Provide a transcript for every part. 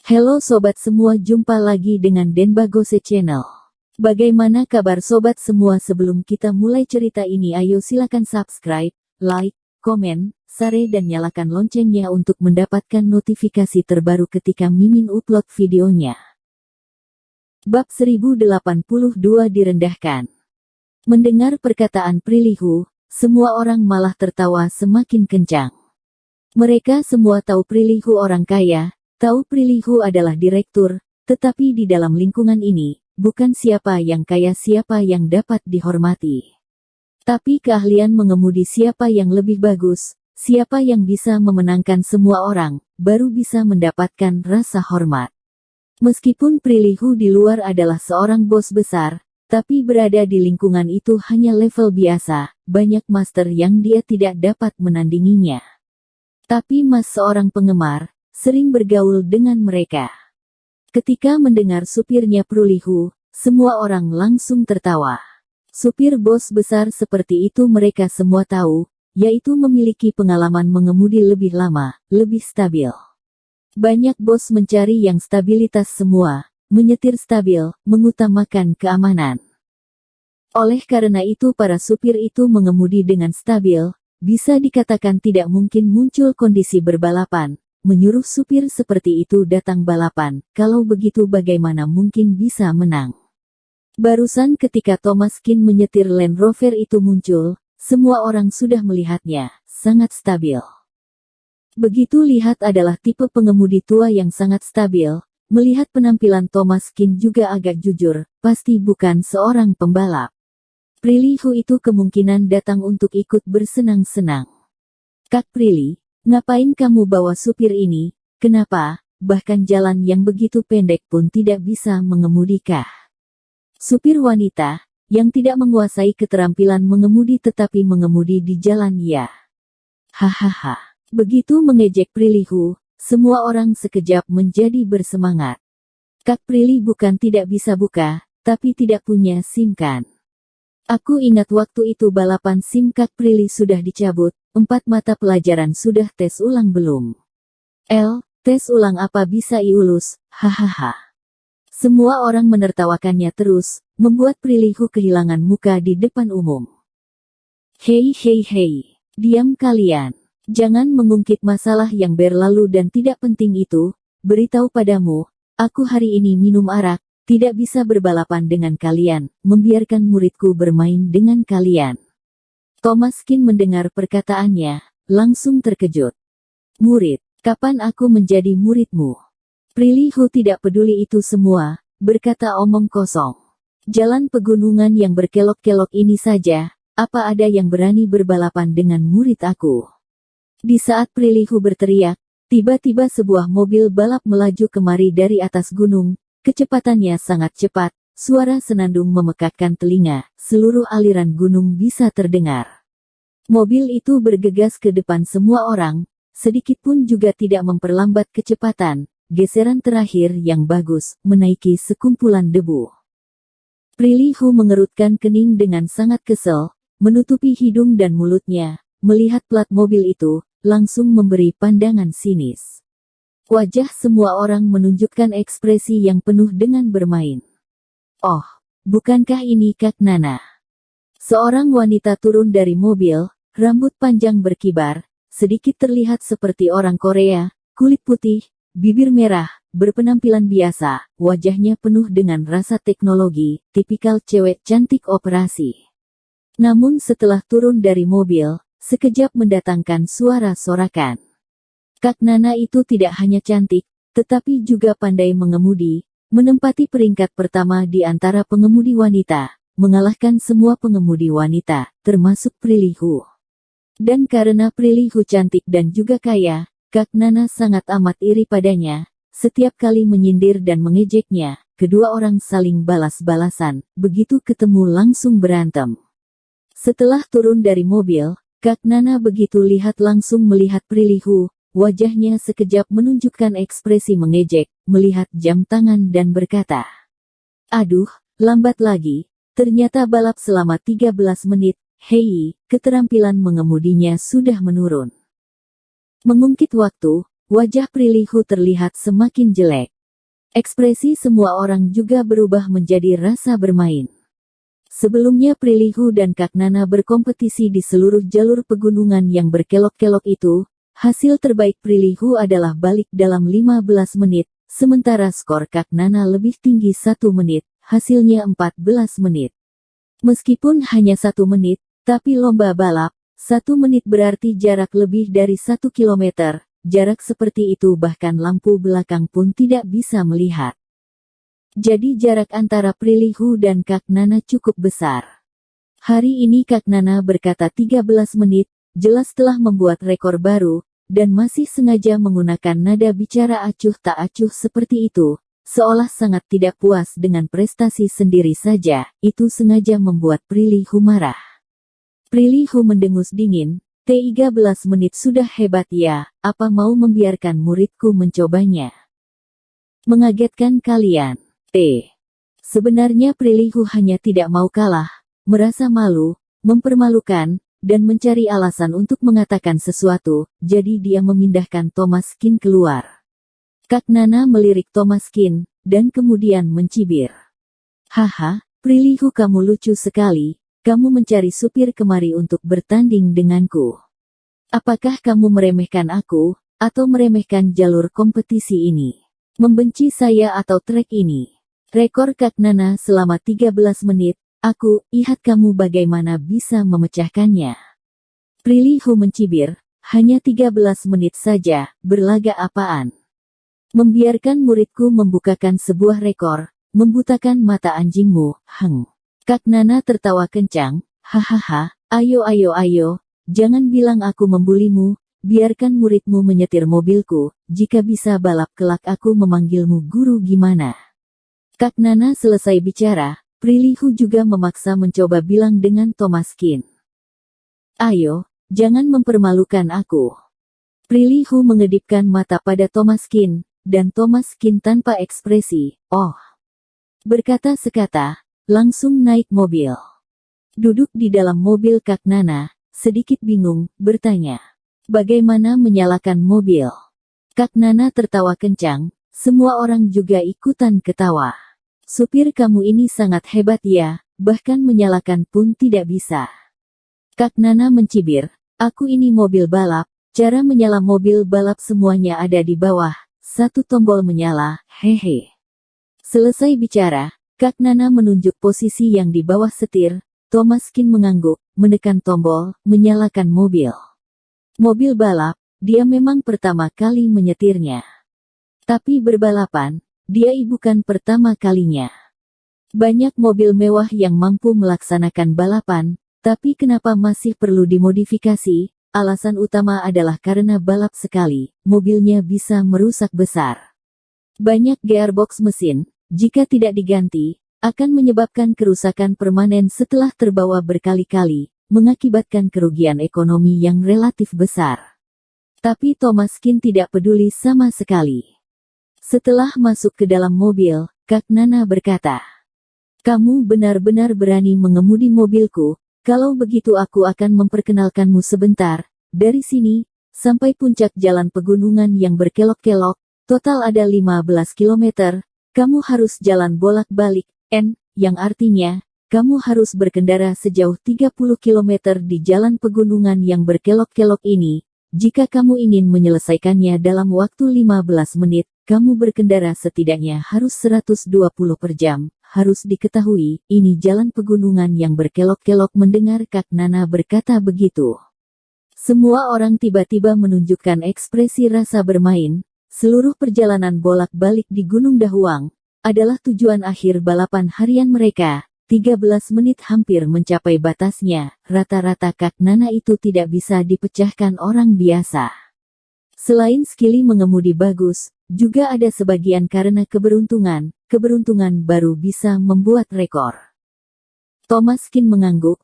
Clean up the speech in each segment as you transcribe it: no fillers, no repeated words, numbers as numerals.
Halo sobat semua, jumpa lagi dengan Denbagose Channel. Bagaimana kabar sobat semua? Sebelum kita mulai cerita ini, ayo silakan subscribe, like, komen, share dan nyalakan loncengnya untuk mendapatkan notifikasi terbaru ketika Mimin upload videonya. Bab 1082 direndahkan. Mendengar perkataan Prilihhu, semua orang malah tertawa semakin kencang. Mereka semua tahu Prilihhu orang kaya, tahu Prilihhu adalah direktur, tetapi di dalam lingkungan ini, bukan siapa yang kaya siapa yang dapat dihormati. Tapi keahlian mengemudi siapa yang lebih bagus, siapa yang bisa memenangkan semua orang, baru bisa mendapatkan rasa hormat. Meskipun Prilihhu di luar adalah seorang bos besar, tapi berada di lingkungan itu hanya level biasa, banyak master yang dia tidak dapat menandinginya. Tapi Mas seorang penggemar, sering bergaul dengan mereka. Ketika mendengar supirnya Prilihhu, semua orang langsung tertawa. Supir bos besar seperti itu mereka semua tahu, yaitu memiliki pengalaman mengemudi lebih lama, lebih stabil. Banyak bos mencari yang stabilitas semua, menyetir stabil, mengutamakan keamanan. Oleh karena itu para supir itu mengemudi dengan stabil, bisa dikatakan tidak mungkin muncul kondisi berbalapan, menyuruh supir seperti itu datang balapan, kalau begitu bagaimana mungkin bisa menang. Barusan ketika Thomas Kin menyetir Land Rover itu muncul, semua orang sudah melihatnya, sangat stabil. Begitu lihat adalah tipe pengemudi tua yang sangat stabil, melihat penampilan Thomas Kin juga agak jujur, pasti bukan seorang pembalap. Prilihhu itu kemungkinan datang untuk ikut bersenang-senang. Kak Prilly, ngapain kamu bawa supir ini? Kenapa? Bahkan jalan yang begitu pendek pun tidak bisa mengemudikah? Supir wanita, yang tidak menguasai keterampilan mengemudi tetapi mengemudi di jalan ya. Hahaha. Begitu mengejek Prilihhu, semua orang sekejap menjadi bersemangat. Kak Prilly bukan tidak bisa buka, tapi tidak punya SIM kan? Aku ingat waktu itu balapan SIM Kak Prilly sudah dicabut, 4 mata pelajaran sudah tes ulang belum? Tes ulang apa bisa lulus, hahaha. Semua orang menertawakannya terus, membuat Prilihhu kehilangan muka di depan umum. Hei, diam kalian. Jangan mengungkit masalah yang berlalu dan tidak penting itu. Beritahu padamu, aku hari ini minum arak, tidak bisa berbalapan dengan kalian, membiarkan muridku bermain dengan kalian. Thomas Kin mendengar perkataannya, langsung terkejut. Murid, kapan aku menjadi muridmu? Prilihhu tidak peduli itu semua, berkata omong kosong. Jalan pegunungan yang berkelok-kelok ini saja, apa ada yang berani berbalapan dengan murid aku? Di saat Prilihhu berteriak, tiba-tiba sebuah mobil balap melaju kemari dari atas gunung, kecepatannya sangat cepat, suara senandung memekakkan telinga, seluruh aliran gunung bisa terdengar. Mobil itu bergegas ke depan semua orang, sedikitpun juga tidak memperlambat kecepatan, geseran terakhir yang bagus, menaiki sekumpulan debu. Prilihhu mengerutkan kening dengan sangat kesel, menutupi hidung dan mulutnya, melihat plat mobil itu, langsung memberi pandangan sinis. Wajah semua orang menunjukkan ekspresi yang penuh dengan bermain. Oh, bukankah ini Kak Nana? Seorang wanita turun dari mobil, rambut panjang berkibar, sedikit terlihat seperti orang Korea, kulit putih, bibir merah, berpenampilan biasa, wajahnya penuh dengan rasa teknologi, tipikal cewek cantik operasi. Namun setelah turun dari mobil, sekejap mendatangkan suara sorakan. Kak Nana itu tidak hanya cantik, tetapi juga pandai mengemudi, menempati peringkat pertama di antara pengemudi wanita, mengalahkan semua pengemudi wanita, termasuk Prilihhu. Dan karena Prilihhu cantik dan juga kaya, Kak Nana sangat amat iri padanya, setiap kali menyindir dan mengejeknya, kedua orang saling balas-balasan, begitu ketemu langsung berantem. Setelah turun dari mobil, Kak Nana begitu lihat langsung melihat Prilihhu, wajahnya sekejap menunjukkan ekspresi mengejek, melihat jam tangan dan berkata, "Aduh, lambat lagi, ternyata balap selama 13 menit, hei, keterampilan mengemudinya sudah menurun." Mengungkit waktu, wajah Prilihhu terlihat semakin jelek. Ekspresi semua orang juga berubah menjadi rasa bermain. Sebelumnya Prilly dan Kak Nana berkompetisi di seluruh jalur pegunungan yang berkelok-kelok itu. Hasil terbaik Prilly adalah balik dalam 15 menit, sementara skor Kak Nana lebih tinggi 1 menit, hasilnya 14 menit. Meskipun hanya 1 menit, tapi lomba balap, 1 menit berarti jarak lebih dari 1 kilometer. Jarak seperti itu bahkan lampu belakang pun tidak bisa melihat. Jadi jarak antara Prilly dan Kak Nana cukup besar. Hari ini Kak Nana berkata 13 menit, jelas telah membuat rekor baru, dan masih sengaja menggunakan nada bicara acuh tak acuh seperti itu. Seolah sangat tidak puas dengan prestasi sendiri saja, itu sengaja membuat Prilly marah. Prilly mendengus dingin, 13 menit sudah hebat ya, apa mau membiarkan muridku mencobanya? Mengagetkan kalian. Sebenarnya Prilly hanya tidak mau kalah, merasa malu, mempermalukan, dan mencari alasan untuk mengatakan sesuatu, jadi dia memindahkan Thomas Kin keluar. Kak Nana melirik Thomas Kin, dan kemudian mencibir. Haha, Prilly kamu lucu sekali, kamu mencari supir kemari untuk bertanding denganku. Apakah kamu meremehkan aku, atau meremehkan jalur kompetisi ini? Membenci saya atau trek ini? Rekor Kak Nana selama 13 menit, aku, lihat kamu bagaimana bisa memecahkannya. Prilly mencibir, hanya 13 menit saja, berlaga apaan? Membiarkan muridku membukakan sebuah rekor, membutakan mata anjingmu, Kak Nana tertawa kencang, hahaha, ayo, jangan bilang aku membulimu, biarkan muridmu menyetir mobilku, jika bisa balap kelak aku memanggilmu guru gimana. Kak Nana selesai bicara, Prilly juga memaksa mencoba bilang dengan Thomas Kin. Ayo, jangan mempermalukan aku. Prilly mengedipkan mata pada Thomas Kin, dan Thomas Kin tanpa ekspresi, berkata sekata, langsung naik mobil. Duduk di dalam mobil Kak Nana, sedikit bingung, bertanya, bagaimana menyalakan mobil? Kak Nana tertawa kencang, semua orang juga ikutan ketawa. Supir kamu ini sangat hebat ya, bahkan menyalakan pun tidak bisa. Kak Nana mencibir, aku ini mobil balap, cara menyala mobil balap semuanya ada di bawah, satu tombol menyala, hehe. Selesai bicara, Kak Nana menunjuk posisi yang di bawah setir, Thomas Kin mengangguk, menekan tombol, menyalakan mobil. Mobil balap, dia memang pertama kali menyetirnya. Tapi berbalapan, dia bukan pertama kalinya. Banyak mobil mewah yang mampu melaksanakan balapan, tapi kenapa masih perlu dimodifikasi? Alasan utama adalah karena balap sekali, mobilnya bisa merusak besar. Banyak gearbox mesin, jika tidak diganti, akan menyebabkan kerusakan permanen setelah terbawa berkali-kali, mengakibatkan kerugian ekonomi yang relatif besar. Tapi Thomas Kin tidak peduli sama sekali. Setelah masuk ke dalam mobil, Kak Nana berkata, kamu benar-benar berani mengemudi mobilku. Kalau begitu aku akan memperkenalkanmu sebentar, dari sini, sampai puncak jalan pegunungan yang berkelok-kelok, total ada 15 km, kamu harus jalan bolak-balik, yang artinya, kamu harus berkendara sejauh 30 km di jalan pegunungan yang berkelok-kelok ini. Jika kamu ingin menyelesaikannya dalam waktu 15 menit, kamu berkendara setidaknya harus 120 per jam. Harus diketahui, ini jalan pegunungan yang berkelok-kelok. Mendengar Kak Nana berkata begitu, semua orang tiba-tiba menunjukkan ekspresi rasa bermain. Seluruh perjalanan bolak-balik di Gunung Dahuang adalah tujuan akhir balapan harian mereka. 13 menit hampir mencapai batasnya. Rata-rata Kak Nana itu tidak bisa dipecahkan orang biasa. Selain skili mengemudi bagus, juga ada sebagian karena keberuntungan. Keberuntungan baru bisa membuat rekor. Thomas Kin mengangguk,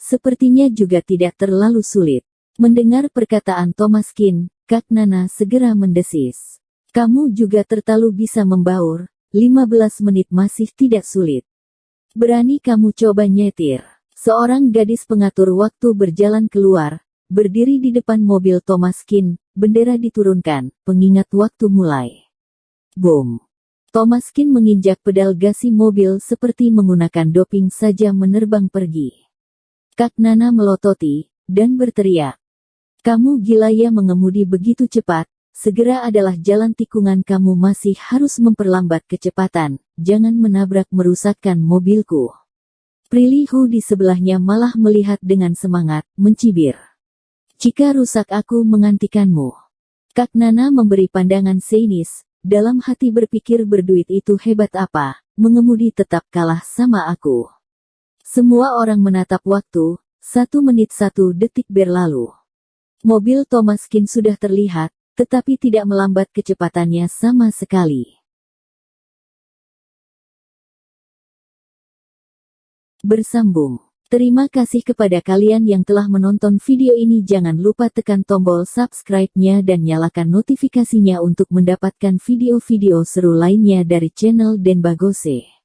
sepertinya juga tidak terlalu sulit. Mendengar perkataan Thomas Kin, Kak Nana segera mendesis. Kamu juga terlalu bisa membaur, 15 menit masih tidak sulit. Berani kamu coba nyetir. Seorang gadis pengatur waktu berjalan keluar, berdiri di depan mobil Thomas Kin, bendera diturunkan, pengingat waktu mulai. Boom. Thomaskin menginjak pedal gasi mobil seperti menggunakan doping saja menerbang pergi. Kak Nana melototi, dan berteriak. Kamu gila ya mengemudi begitu cepat, segera adalah jalan tikungan kamu masih harus memperlambat kecepatan, jangan menabrak merusakkan mobilku. Prilihu di sebelahnya malah melihat dengan semangat, mencibir. Jika rusak aku mengantikanmu. Kak Nana memberi pandangan sainis, dalam hati berpikir berduit itu hebat apa, mengemudi tetap kalah sama aku. Semua orang menatap waktu, 1 menit 1 detik berlalu. Mobil Thomaskin sudah terlihat, tetapi tidak melambat kecepatannya sama sekali. Bersambung. Terima kasih kepada kalian yang telah menonton video ini. Jangan lupa tekan tombol subscribe-nya dan nyalakan notifikasinya untuk mendapatkan video-video seru lainnya dari channel Denbagose.